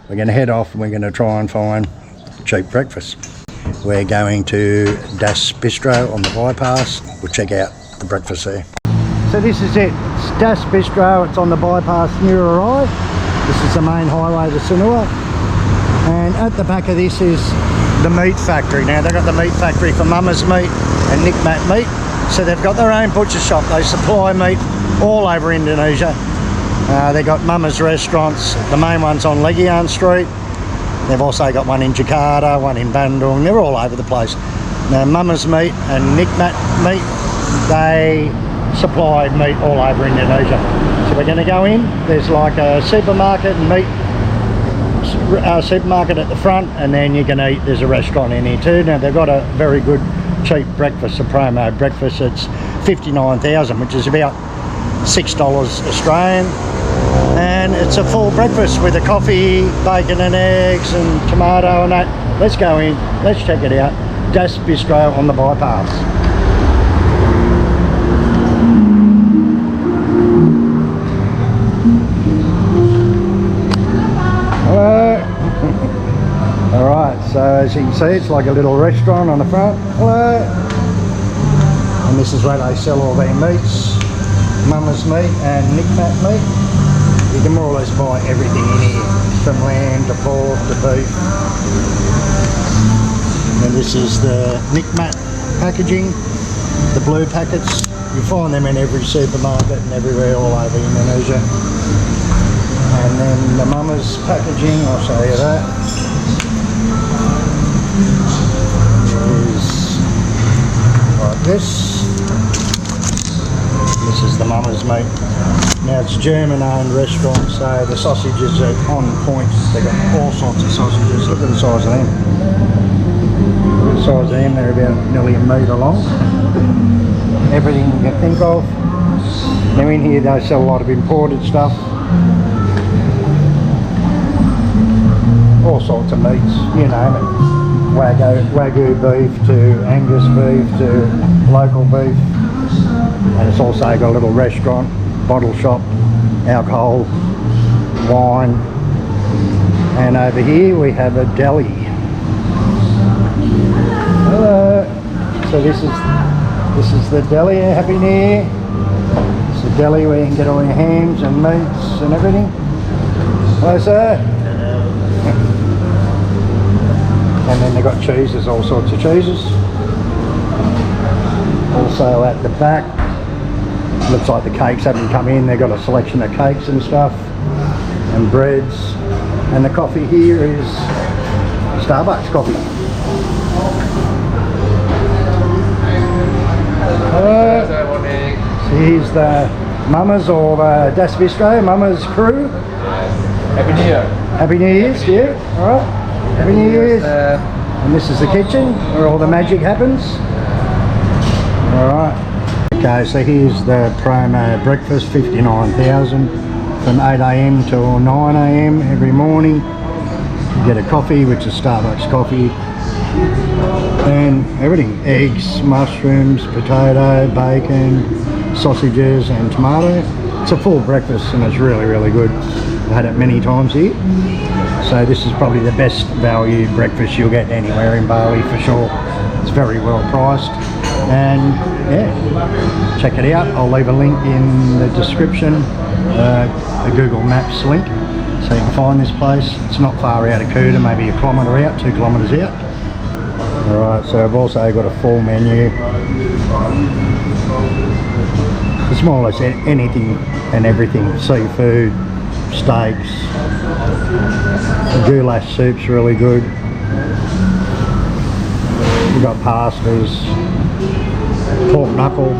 we're going to head off and we're going to try and find cheap breakfast. We're going to Das Bistro on the bypass. We'll check out the breakfast there. So this is it. It's Das Bistro. It's on the bypass near Arrive. This is the main highway to Sanua. And at the back of this is the meat factory. Now they've got the meat factory for Mama's Meat and Nick Matt Meat. So they've got their own butcher shop. They supply meat all over Indonesia. They've got Mama's restaurants. The main one's on Legian Street. They've also got one in Jakarta, one in Bandung. They're all over the place. Now Mama's Meat and Nick Matt Meat, they supply meat all over Indonesia. So we're going to go in. There's like a supermarket and meat supermarket at the front, and then you can eat. There's a restaurant in here too. Now they've got a very good cheap breakfast, a promo breakfast. It's 59,000, which is about $6 Australian, and it's a full breakfast with a coffee, bacon and eggs and tomato and that. Let's go in, let's check it out. Das Bistro on the bypass. Hello. Alright, so as you can see, it's like a little restaurant on the front. Hello. And this is where they sell all their meats. Mama's Meat and Nick Matt Meat. You can more or less buy everything in here, from lamb to pork to beef. And this is the Nick Matt packaging, the blue packets. You find them in every supermarket and everywhere all over Indonesia. And then the Mama's packaging, I'll show you that. Is like this. This is the Mama's Meat. Now it's German-owned restaurant, so the sausages are on point. They've got all sorts of sausages. Look at the size of them. Look at the size of them. They're about nearly a metre long. Everything you can think of. Now in here they sell a lot of imported stuff. All sorts of meats, you name it. Wagyu beef to Angus beef to local beef. And it's also got a little restaurant, bottle shop, alcohol, wine, and over here we have a deli. Hello. So this is the deli. Happy New Year. It's the deli where you can get all your hams and meats and everything. Hello, sir. And then they've got cheeses, all sorts of cheeses. Also at the back, looks like the cakes haven't come in. They've got a selection of cakes and stuff, and breads. And the coffee here is Starbucks coffee. Hello. So here's the Mama's or Das Bistro, Mama's crew. Happy New Year. Happy New Year's, yeah. All right. Happy New Year's. And this is the kitchen where all the magic happens. Alright. Okay, so here's the promo breakfast, 59,000 from 8 AM till 9 AM every morning. You get a coffee, which is Starbucks coffee, and everything. Eggs, mushrooms, potato, bacon, sausages and tomato. It's a full breakfast and it's really, really good. I've had it many times here. So this is probably the best value breakfast you'll get anywhere in Bali for sure. It's very well priced, and yeah, check it out. I'll leave a link in the description, a Google Maps link, so you can find this place. It's not far out of Kuta, maybe a kilometre out, 2 kilometres out. Alright, so I've also got a full menu. It's more or less anything and everything. Seafood, steaks, the goulash soup's really good. We've got pastas, pork knuckle,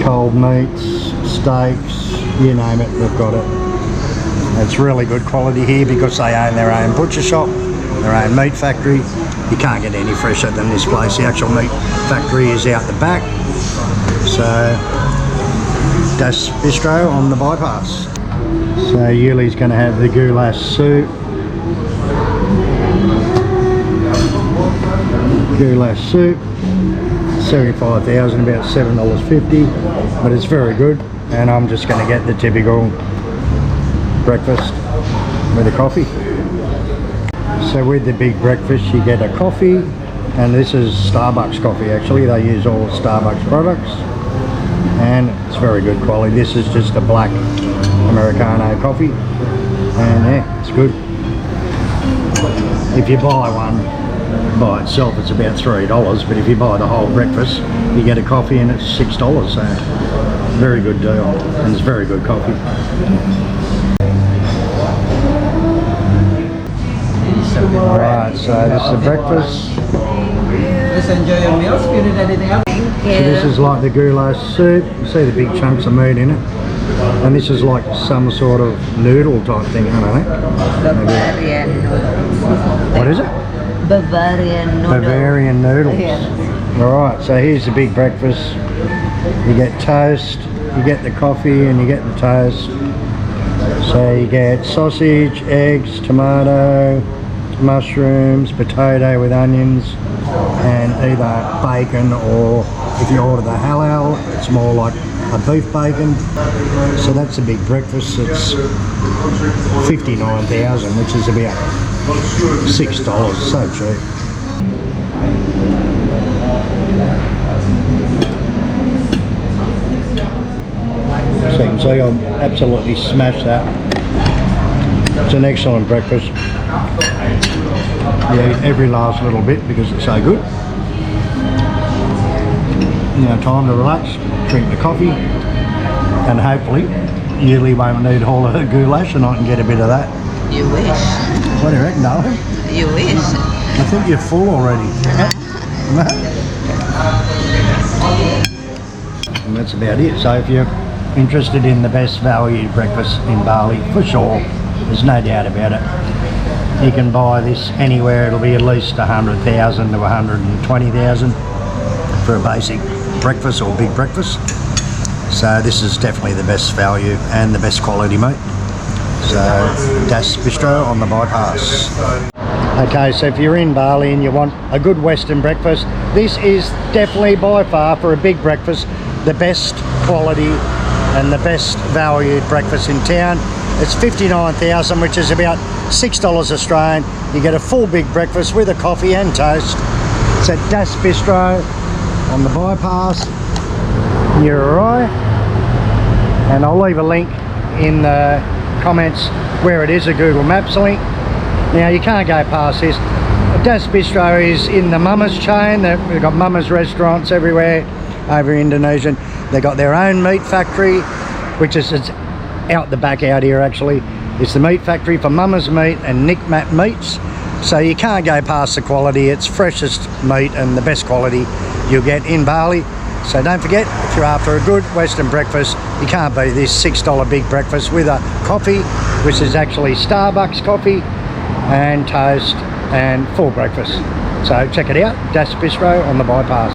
cold meats, steaks, you name it, we've got it. It's really good quality here because they own their own butcher shop, their own meat factory. You can't get any fresher than this place. The actual meat factory is out the back. So Das Bistro on the bypass. So Yuli's going to have the goulash soup. Goulash soup, 75,000, about $7.50, but it's very good. And I'm just going to get the typical breakfast with a coffee. So with the big breakfast you get a coffee, and this is Starbucks coffee actually. They use all Starbucks products and it's very good quality. This is just a black Americano coffee, and yeah, it's good. If you buy one by itself it's about $3, but if you buy the whole breakfast you get a coffee and it's $6, so very good deal, and it's very good coffee. Alright, so this is the breakfast. Please enjoy your meals. If you need anything else. So this is like the goulash soup. You see the big chunks of meat in it. And this is like some sort of noodle type thing, I don't know. Bavarian noodles. What is it? Bavarian noodles. Bavarian noodles. Yeah. Alright, so here's the big breakfast. You get toast, you get the coffee and you get the toast. So you get sausage, eggs, tomato, mushrooms, potato with onions, and either bacon, or if you order the halal it's more like a beef bacon. So that's a big breakfast. It's 59,000, which is about $6, so cheap. So you can see I've absolutely smashed that. It's an excellent breakfast. You eat every last little bit because it's so good. Now time to relax, drink the coffee, and hopefully Yuli won't need all of her goulash and I can get a bit of that. You wish. What do you reckon, darling? You wish. I think you're full already. And that's about it. So if you're interested in the best value breakfast in Bali, for sure, there's no doubt about it. You can buy this anywhere. It'll be at least 100,000 to 120,000 for a basic breakfast or big breakfast. So this is definitely the best value and the best quality meat. So Das Bistro on the bypass. Okay, so if you're in Bali and you want a good Western breakfast, this is definitely by far, for a big breakfast, the best quality and the best valued breakfast in town. It's 59,000, which is about $6 Australian. You get a full big breakfast with a coffee and toast. It's at Das Bistro on the bypass near Arroy, and I'll leave a link in the comments where it is, a Google Maps link. Now you can't go past this. Das Bistro is in the Mama's chain. They've got Mama's restaurants everywhere over Indonesian. They've got their own meat factory, which is it's out the back out here actually. It's the meat factory for Mama's Meat and Nick Matt Meats. So you can't go past the quality. It's freshest meat and the best quality you'll get in Bali. So don't forget, if you're after a good Western breakfast, you can't beat this $6 big breakfast with a coffee, which is actually Starbucks coffee, and toast and full breakfast. So check it out, Das Bistro on the bypass.